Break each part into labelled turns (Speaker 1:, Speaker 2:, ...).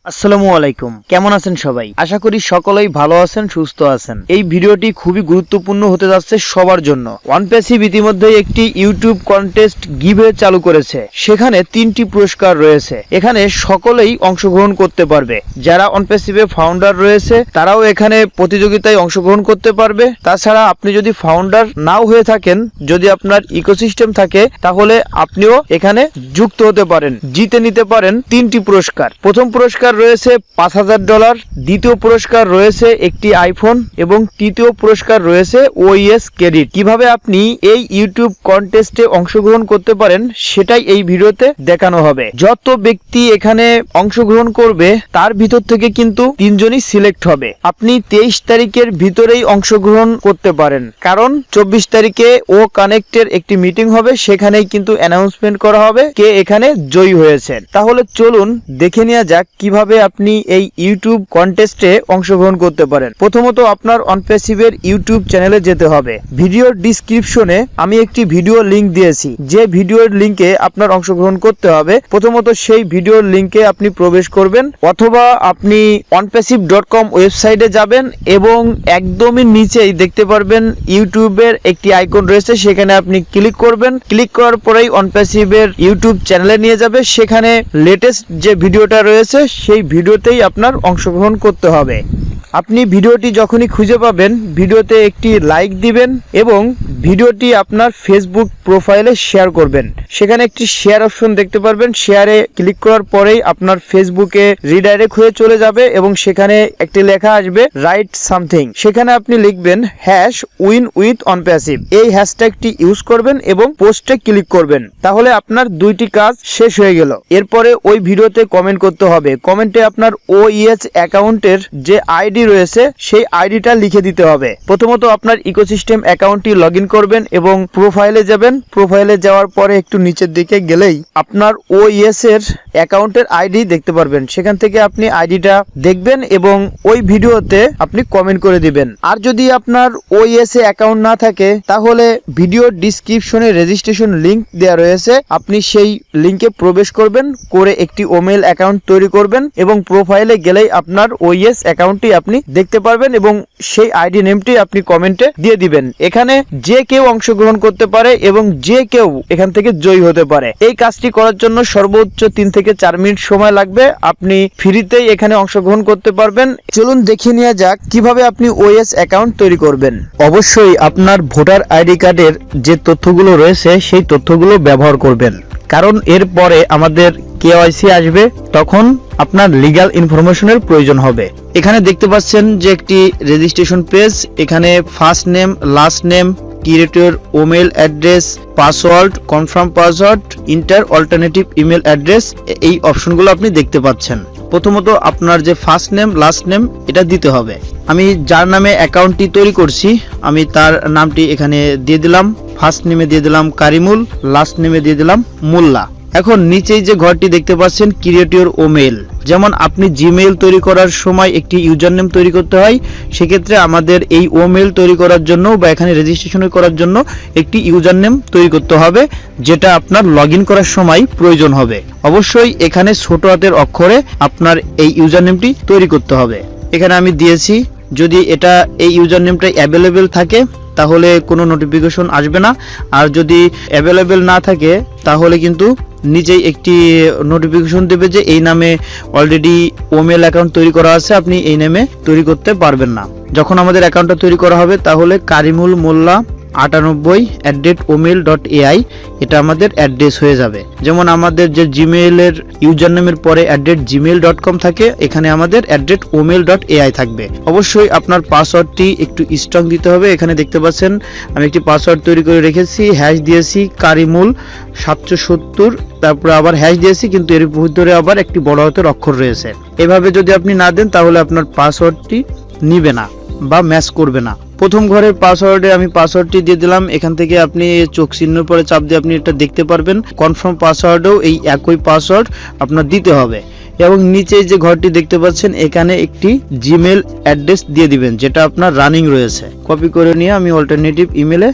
Speaker 1: আসসালামু আলাইকুম, কেমন আছেন সবাই? আশা করি সকলেই ভালো আছেন, সুস্থ আছেন। এই ভিডিওটি খুবই গুরুত্বপূর্ণ হতে যাচ্ছে সবার জন্য। অনপ্যাসিভ ইতিমধ্যে একটি ইউটিউব কন্টেস্ট গিভওয়ে চালু করেছে। সেখানে 3টি পুরস্কার রয়েছে। এখানে সকলেই অংশগ্রহণ করতে পারবে। যারা অনপ্যাসিভে ফাউন্ডার রয়েছে তারাও এখানে প্রতিযোগিতায় অংশগ্রহণ করতে পারবে। তাছাড়া আপনি যদি ফাউন্ডার নাও হয়ে থাকেন, যদি আপনার ইকোসিস্টেম থাকে, তাহলে আপনিও এখানে যুক্ত হতে পারেন, জিতে নিতে পারেন 3টি পুরস্কার। প্রথম পুরস্কার রয়েছে $5000, দ্বিতীয় পুরস্কার রয়েছে একটি আইফোন এবং তৃতীয় পুরস্কার রয়েছে ওইএস ক্রেডিট। কিভাবে আপনি এই ইউটিউব কন্টেস্টে অংশগ্রহণ করতে পারেন সেটাই এই ভিডিওতে দেখানো হবে। যত ব্যক্তি এখানে অংশগ্রহণ করবে তার ভিতর থেকে কিন্তু 3 জনই সিলেক্ট হবে। আপনি 23 তারিখের ভিতরেই অংশগ্রহণ করতে পারেন, কারণ 24 তারিখে ও কানেক্টের একটি মিটিং হবে, সেখানেই কিন্তু অ্যানাউন্সমেন্ট করা হবে কে এখানে জয়ী হয়েছে। তাহলে চলুন দেখে নেওয়া যাক কিভাবে আপনি এই ইউটিউব কন্টেস্টে অংশগ্রহণ করতে পারেন। প্রথমত আপনার অনপ্যাসিভের ইউটিউব চ্যানেলে যেতে হবে। ভিডিওর ডিসক্রিপশনে আমি একটি ভিডিও লিংক দিয়েছি, যে ভিডিওর লিংকে আপনার অংশগ্রহণ করতে হবে। প্রথমত সেই ভিডিওর লিংকে আপনি প্রবেশ করবেন, অথবা আপনি onpassive.com ওয়েবসাইটে যাবেন এবং একদমই নিচেই দেখতে পারবেন ইউটিউবের একটি আইকন রয়েছে, সেখানে আপনি ক্লিক করবেন। ক্লিক করার পরেই অনপ্যাসিভের ইউটিউব চ্যানেলে নিয়ে যাবে। সেখানে লেটেস্ট যে ভিডিওটা রয়েছে সেই ভিডিওতেই আপনার অংশগ্রহণ করতে হবে। আপনি ভিডিওটি যখনই খুঁজে পাবেন, ভিডিওতে একটি লাইক দিবেন এবং ভিডিওটি আপনার ফেসবুক প্রোফাইলে শেয়ার করবেন। সেখানে একটি শেয়ার অপশন দেখতে পারবেন। শেয়ারে ক্লিক করার পরেই আপনার ফেসবুকে রিডাইরেক্ট হয়ে চলে যাবে এবং সেখানে একটি লেখা আসবে রাইট সামথিং। সেখানে আপনি লিখবেন #win_with_onpassive। এই হ্যাশট্যাগটি ইউজ করবেন এবং পোস্টে ক্লিক করবেন। তাহলে আপনার 2টি কাজ শেষ হয়ে গেল। এরপরে ওই ভিডিওতে কমেন্ট করতে হবে। কমেন্টে আপনার ওইএস অ্যাকাউন্টের যে আইডি রয়েছে সেই আইডিটা লিখে দিতে হবে। প্রথমত আপনার ইকোসিস্টেম অ্যাকাউন্টটি লগইন করবেন এবং প্রোফাইলে যাবেন। প্রোফাইলে যাওয়ার পরে একটু নিচের দিকে গেলেই আপনার ওইএস এর অ্যাকাউন্টের আইডি দেখতে পারবেন। সেখান থেকে আপনি আইডিটা দেখবেন এবং ওই ভিডিওতে আপনি কমেন্ট করে দিবেন। আর যদি আপনার ওইএস এ অ্যাকাউন্ট না থাকে, তাহলে ভিডিওর ডিসক্রিপশনে রেজিস্ট্রেশন লিংক দেওয়া রয়েছে, আপনি সেই লিংকে প্রবেশ করবেন, করে একটি ওমেল অ্যাকাউন্ট তৈরি করবেন এবং প্রোফাইলে গেলেই আপনার ওইএস অ্যাকাউন্টটি আপনি দেখতে পারবেন এবং সেই আইডি নেমটি আপনি কমেন্টে দিয়ে দিবেন। এখানে যে কেউ অংশগ্রহণ করতে পারে এবং যে কেউ এখান থেকে জয়ী হতে পারে। এই কাজটি করার জন্য সর্বোচ্চ 3 থেকে 4 মিনিট সময় লাগবে। আপনি ফ্রিতেই এখানে অংশগ্রহণ করতে পারবেন। চলুন দেখে নেওয়া যাক কিভাবে আপনি ওএস অ্যাকাউন্ট তৈরি করবেন। অবশ্যই আপনার ভোটার আইডি কার্ডের যে তথ্যগুলো রয়েছে সেই তথ্যগুলো ব্যবহার করবেন, কারণ এরপরে আমাদের কেওয়াইসি আসবে, তখন আপনার লিগ্যাল ইনফরমেশনের প্রয়োজন হবে। এখানে দেখতে পাচ্ছেন যে একটি রেজিস্ট্রেশন পেজ। এখানে first name, last name, creator, email address, password, confirm password, enter alternative email address, এই অপশনগুলো আপনি দেখতে পাচ্ছেন। প্রথমত আপনার যে ফার্স্ট নেম, লাস্ট নেম এটা দিতে হবে। আমি যার নামে অ্যাকাউন্টটি তৈরি করছি, আমি তার নামটি এখানে দিয়ে দিলাম। ফার্স্ট নেমে দিয়ে দিলাম কারিমুল, লাস্ট নেমে দিয়ে দিলাম মোল্লা। এখন নিচেই যে ঘরটি দেখতে পাচ্ছেন ক্রিয়েট ইউর ওমেল, যেমন আপনি জিমেইল তৈরি করার সময় একটি ইউজার নেম তৈরি করতে হয়, সেক্ষেত্রে আমাদের এই ওমেল তৈরি করার জন্য বা এখানে রেজিস্ট্রেশন করার জন্য একটি ইউজার নেম তৈরি করতে হবে, যেটা আপনার লগইন করার সময় প্রয়োজন হবে। অবশ্যই এখানে ছোট হাতের অক্ষরে আপনার এই ইউজার নেমটি তৈরি করতে হবে। এখানে আমি দিয়েছি। যদি এটা এই ইউজার নেমটা অ্যাভেলেবেল থাকে তাহলে কোনো নোটিফিকেশন আসবে না, আর যদি অ্যাভেলেবেল না থাকে তাহলে কিন্তু নিচেই একটি নোটিফিকেশন দেবে যে এই নামে অলরেডি ওমেল অ্যাকাউন্ট তৈরি করা আছে, আপনি এই নামে তৈরি করতে পারবেন না। যখন আমাদের অ্যাকাউন্টটা তৈরি করা হবে তাহলে কারিমুল মোল্লা 98@omail.ai এটা আমাদের অ্যাড্রেস হয়ে যাবে। যেমন আমাদের যে জিমেইলের ইউজার নেমের পরে @gmail.com থাকে, এখানে আমাদের @omail.ai থাকবে। অবশ্যই আপনার পাসওয়ার্ডটি একটু স্ট্রং দিতে হবে। এখানে দেখতে পাচ্ছেন আমি একটি পাসওয়ার্ড তৈরি করে রেখেছি, হ্যাশ দিয়েছি কারিমুল 770, তারপরে আবার হ্যাশ দিয়েছি, কিন্তু এর ভিতরে আবার একটি বড় হাতের অক্ষর রয়েছে। এভাবে যদি আপনি না দেন তাহলে আপনার পাসওয়ার্ডটি নিবে না বা ম্যাচ করবে না। প্রথম ঘরের পাসওয়ার্ডে আমি পাসওয়ার্ডটি দিয়ে দিলাম। এখান থেকে আপনি চোখ চিহ্নের পরে চাপ দিয়ে আপনি এটা দেখতে পারবেন। কনফার্ম পাসওয়ার্ডেও এই একই পাসওয়ার্ড আপনার দিতে হবে এবং নিচে যে ঘরটি দেখতে পাচ্ছেন এখানে একটি জিমেল অ্যাড্রেস দিয়ে দিবেন, যেটা আপনার রানিং রয়েছে। কপি করে নিয়ে আমি অল্টারনেটিভ ইমেলে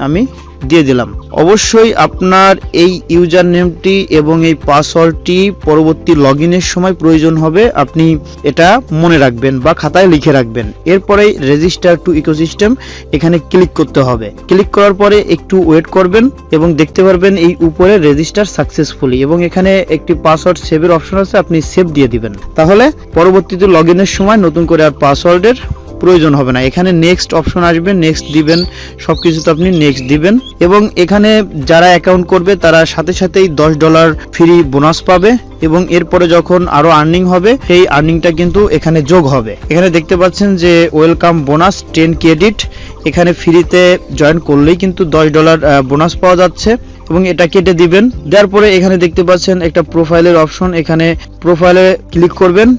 Speaker 1: আমি দিয়ে দিলাম। অবশ্যই আপনার এই ইউজার নেমটি এবং এই পাসওয়ার্ডটি পরবর্তী লগইনের সময় প্রয়োজন হবে, আপনি এটা মনে রাখবেন বা খাতায় লিখে রাখবেন। এরপরে রেজিস্টার টু ইকোসিস্টেম এখানে ক্লিক করতে হবে। ক্লিক করার পরে একটু ওয়েট করবেন এবং দেখতে পারবেন এই উপরে রেজিস্টার সাকসেসফুলি এবং এখানে একটি পাসওয়ার্ড সেভের অপশন আছে, আপনি সেভ দিয়ে দিবেন। তাহলে পরবর্তীতে লগইনের সময় নতুন করে আর পাসওয়ার্ডের প্রয়োজন হবে না। এখানে নেক্সট অপশন আসবে, নেক্সট দিবেন, সবকিছুতে আপনি নেক্সট দিবেন এবং এখানে যারা অ্যাকাউন্ট করবে তারা সাথে সাথেই $10 ফ্রি বোনাস পাবে এবং এরপরে যখন আরো আর্নিং হবে সেই আর্নিংটা কিন্তু এখানে যোগ হবে। এখানে দেখতে পাচ্ছেন যে ওয়েলকাম বোনাস 10 ক্রেডিট, এখানে ফ্রিতে জয়েন করলেই কিন্তু $10 বোনাস পাওয়া যাচ্ছে এবং এটা কেটে দিবেন। দেওয়ার পরে এখানে দেখতে পাচ্ছেন একটা প্রোফাইলের অপশন, এখানে প্রোফাইলে ক্লিক করবেন।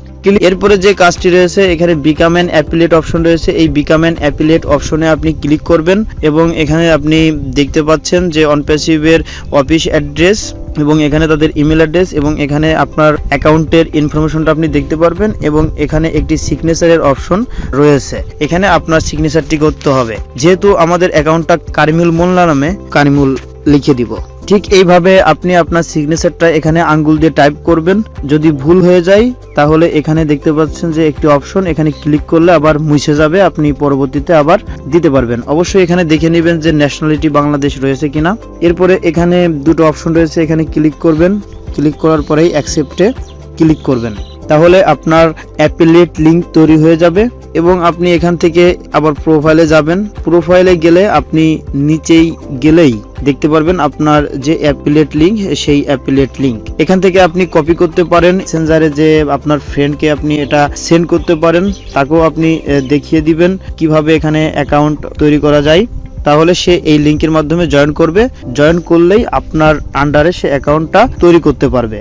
Speaker 1: এরপরে যে কাজটি রয়েছে এখানে বিকাম অ্যান অ্যাফিলিয়েট অপশন রয়েছে, এই বিকাম অ্যান অ্যাফিলিয়েট অপশনে আপনি ক্লিক করবেন এবং এখানে আপনি দেখতে পাচ্ছেন যে অনপ্যাসিভের অফিস অ্যাড্রেস এবং এখানে তাদের ইমেল অ্যাড্রেস এবং এখানে আপনার অ্যাকাউন্টের ইনফরমেশনটা আপনি দেখতে পারবেন এবং এখানে একটি সিগনেচারের অপশন রয়েছে, এখানে আপনার সিগনেচারটি করতে হবে। যেহেতু আমাদের অ্যাকাউন্টটা কারিমুল মোল্লা নামে, কারিমুল লিখে দিব। ঠিক এইভাবে আপনি আপনার সিগনেচারটা এখানে আঙ্গুল দিয়ে টাইপ করবেন। যদি ভুল হয়ে যায় তাহলে এখানে দেখতে পাচ্ছেন যে একটি অপশন, এখানে ক্লিক করলে আবার মুছে যাবে, আপনি পরবর্তীতে আবার দিতে পারবেন। অবশ্যই এখানে দেখে নেবেন যে ন্যাশনালিটি বাংলাদেশ রয়েছে কিনা। এরপরে এখানে দুটো অপশন রয়েছে, এখানে ক্লিক করবেন। ক্লিক করার পরেই অ্যাকসেপ্টে ক্লিক করবেন, তাহলে আপনার অ্যাফিলিয়েট লিংক তৈরি হয়ে যাবে এবং আপনি এখান থেকে আবার প্রোফাইলে যাবেন। প্রোফাইলে গেলে আপনি নিচেই গেলেই দেখতে পারবেন আপনার যে অ্যাফিলিয়েট লিংক, সেই অ্যাফিলিয়েট লিংক এখান থেকে আপনি কপি করতে পারেন। মেসেঞ্জারে যে আপনার ফ্রেন্ডকে আপনি এটা সেন্ড করতে পারেন, তাকেও আপনি দেখিয়ে দিবেন কিভাবে এখানে অ্যাকাউন্ট তৈরি করা যায়, তাহলে সে এই লিংকের মাধ্যমে জয়েন করবে। জয়েন করলেই আপনার আন্ডারে সে অ্যাকাউন্টটা তৈরি করতে পারবে।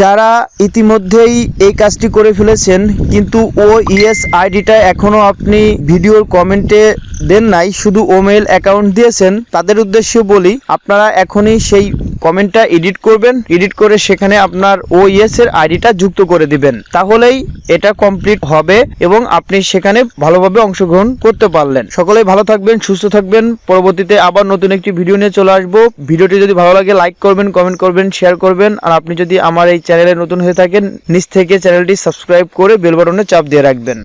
Speaker 1: যারা ইতিমধ্যেই এই কাজটি করে ফেলেছেন কিন্তু OES আইডিটা এখনো আপনি ভিডিওর কমেন্টে দেন নাই, শুধু ওমেইল অ্যাকাউন্ট দিয়েছেন, তাদের উদ্দেশ্যে বলি আপনারা এখনই সেই কমেন্টটা এডিট করবেন। এডিট করে সেখানে আপনার OES এর আইডিটা যুক্ত করে দিবেন, তাহলেই এটা কমপ্লিট হবে এবং আপনি সেখানে ভালোভাবে অংশগ্রহণ করতে পারলেন। সকলেই ভালো থাকবেন, সুস্থ থাকবেন। পরবর্তীতে আবার নতুন একটি ভিডিও নিয়ে চলে আসবো। ভিডিওটি যদি ভালো লাগে লাইক করবেন, কমেন্ট করবেন, শেয়ার করবেন। আর আপনি যদি আমার এই চ্যানেলে নতুন হয়ে থাকেন নিচ থেকে চ্যানেলটি সাবস্ক্রাইব করে বেল বাটনে চাপ দিয়ে রাখবেন।